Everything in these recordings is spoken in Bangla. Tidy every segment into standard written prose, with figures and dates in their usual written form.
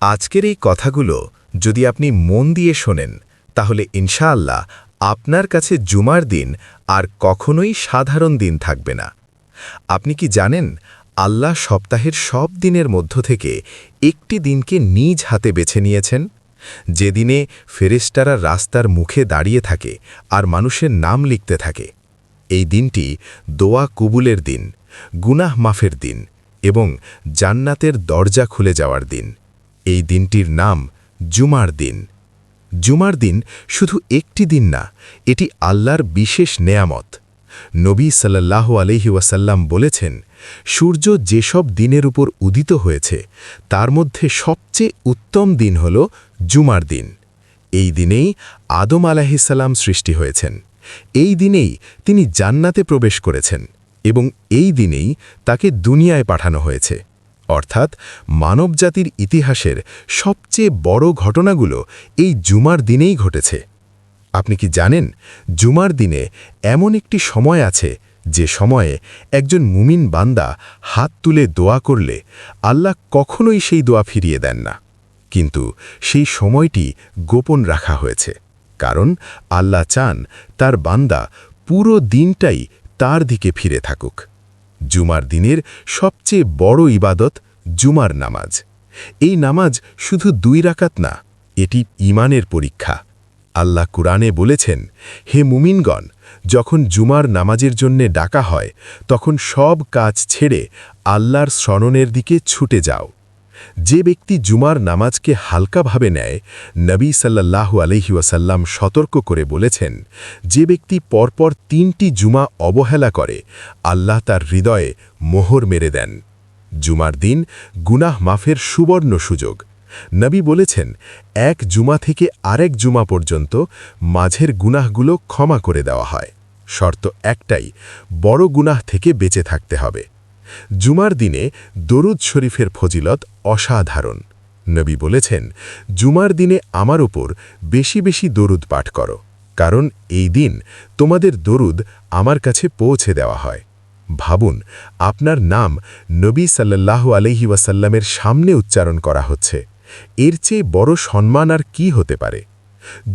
আজকের এই কথাগুলো যদি আপনি মন দিয়ে শোনেন তাহলে ইনশাআল্লাহ আপনার কাছে জুমার দিন আর কখনোই সাধারণ দিন থাকবে না। আপনি কি জানেন আল্লাহ সপ্তাহের সব দিনের মধ্য থেকে একটি দিনকে নিজ হাতে বেছে নিয়েছেন, যেদিনে ফেরেশতারা রাস্তার মুখে দাঁড়িয়ে থাকে আর মানুষের নাম লিখতে থাকে। এই দিনটি দোয়া কবুলের দিন, গুনাহ মাফের দিন এবং জান্নাতের দরজা খুলে যাওয়ার দিন। এই দিনটির নাম জুমার দিন। জুমার দিন শুধু একটি দিন না, এটি আল্লাহর বিশেষ নেয়ামত। নবী সাল্লাল্লাহু আলাইহি ওয়াসাল্লাম বলেছেন, সূর্য যেসব দিনের উপর উদিত হয়েছে তার মধ্যে সবচেয়ে উত্তম দিন হল জুমার দিন। এই দিনেই আদম আলাইহিসসালাম সৃষ্টি হয়েছেন। এই দিনেই তিনি জান্নাতে প্রবেশ করেছেন এবং এই দিনেই তাকে দুনিয়ায় পাঠানো হয়েছে। অর্থাৎ মানবজাতির ইতিহাসের সবচেয়ে বড় ঘটনাগুলো এই জুমার দিনেই ঘটেছে। আপনি কি জানেন জুমার দিনে এমন একটি সময় আছে যে সময়ে একজন মুমিন বান্দা হাত তুলে দোয়া করলে আল্লাহ কখনোই সেই দোয়া ফিরিয়ে দেন না, কিন্তু সেই সময়টি গোপন রাখা হয়েছে, কারণ আল্লাহ চান তার বান্দা পুরো দিনটাই তার দিকে ফিরে থাকুক। জুমার দিনের সবচেয়ে বড় ইবাদত জুমার নামাজ। এই নামাজ শুধু 2 রাকাত না, এটি ঈমানের পরীক্ষা। আল্লাহ কুরআনে বলেছেন, হে মুমিনগণ, যখন জুমার নামাজের জন্য ডাকা হয় তখন সব কাজ ছেড়ে আল্লাহর স্মরণের দিকে ছুটে যাও। যে ব্যক্তি জুমার নামাজকে হালকাভাবে নেয়, নবী সাল্লাল্লাহু আলাইহি ওয়াসাল্লাম সতর্ক করে বলেছেন, যে ব্যক্তি পরপর 3টি জুমা অবহেলা করে আল্লাহ তার হৃদয়ে মোহর মেরে দেন। জুমার দিন গুনাহ মাফের সুবর্ণ সুযোগ। নবী বলেছেন, এক জুমা থেকে আরেক জুমা পর্যন্ত মাঝের গুনাহগুলো ক্ষমা করে দেওয়া হয়। শর্ত একটাই, বড় গুনাহ থেকে বেঁচে থাকতে হবে। জুমার দিনে দরুদ শরীফের ফজিলত অসাধারণ। নবী বলেছেন, জুমার দিনে আমার উপর বেশি বেশি দরুদ পাঠ করো, কারণ এই দিন তোমাদের দরুদ আমার কাছে পৌঁছে দেওয়া হয়। ভাবুন, আপনার নাম নবী সাল্লাল্লাহু আলাইহি ওয়াসাল্লামের সামনে উচ্চারণ করা হচ্ছে। এর চেয়ে বড় সম্মান আর কি হতে পারে?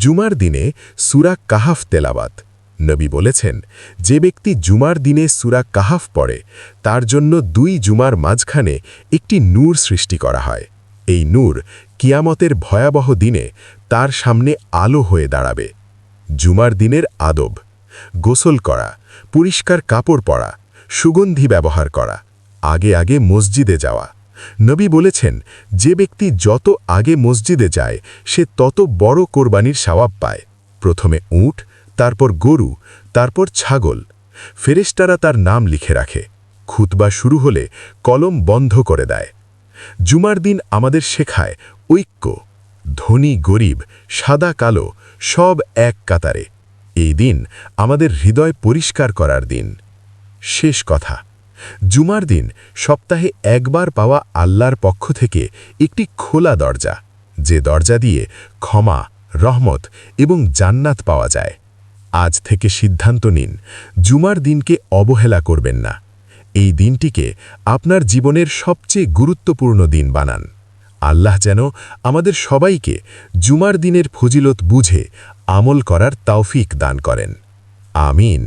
জুমার দিনে সূরা কাহাফ তেলাওয়াত। নবী বলেছেন, যে ব্যক্তি জুমার দিনে সূরা কাহাফ পড়ে তার জন্য 2 জুমার মাঝখানে একটি নূর সৃষ্টি করা হয়। এই নূর কিয়ামতের ভয়াবহ দিনে তার সামনে আলো হয়ে দাঁড়াবে। জুমার দিনের আদব: গোসল করা, পরিষ্কার কাপড় পরা, সুগন্ধি ব্যবহার করা, আগে আগে মসজিদে যাওয়া। নবী বলেছেন, যে ব্যক্তি যত আগে মসজিদে যায় সে তত বড় কোরবানির সওয়াব পায়। প্রথমে উট, তারপর গরু, তারপর ছাগল। ফেরেশতারা তার নাম লিখে রাখে। খুতবা শুরু হলে কলম বন্ধ করে দেয়। জুমার দিন আমাদের শেখায় ঐক্য। ধনী গরিব, সাদা কালো সব এক কাতারে। এই দিন আমাদের হৃদয় পরিষ্কার করার দিন। শেষ কথা, জুমার দিন সপ্তাহে একবার পাওয়া আল্লাহর পক্ষ থেকে একটি খোলা দরজা, যে দরজা দিয়ে ক্ষমা, রহমত এবং জান্নাত পাওয়া যায়। আজ থেকে সিদ্ধান্ত নিন, জুমার দিনকে অবহেলা করবেন না। এই দিনটিকে আপনার জীবনের সবচেয়ে গুরুত্বপূর্ণ দিন বানান। আল্লাহ যেন আমাদের সবাইকে জুমার দিনের ফজিলত বুঝে আমল করার তৌফিক দান করেন। আমিন।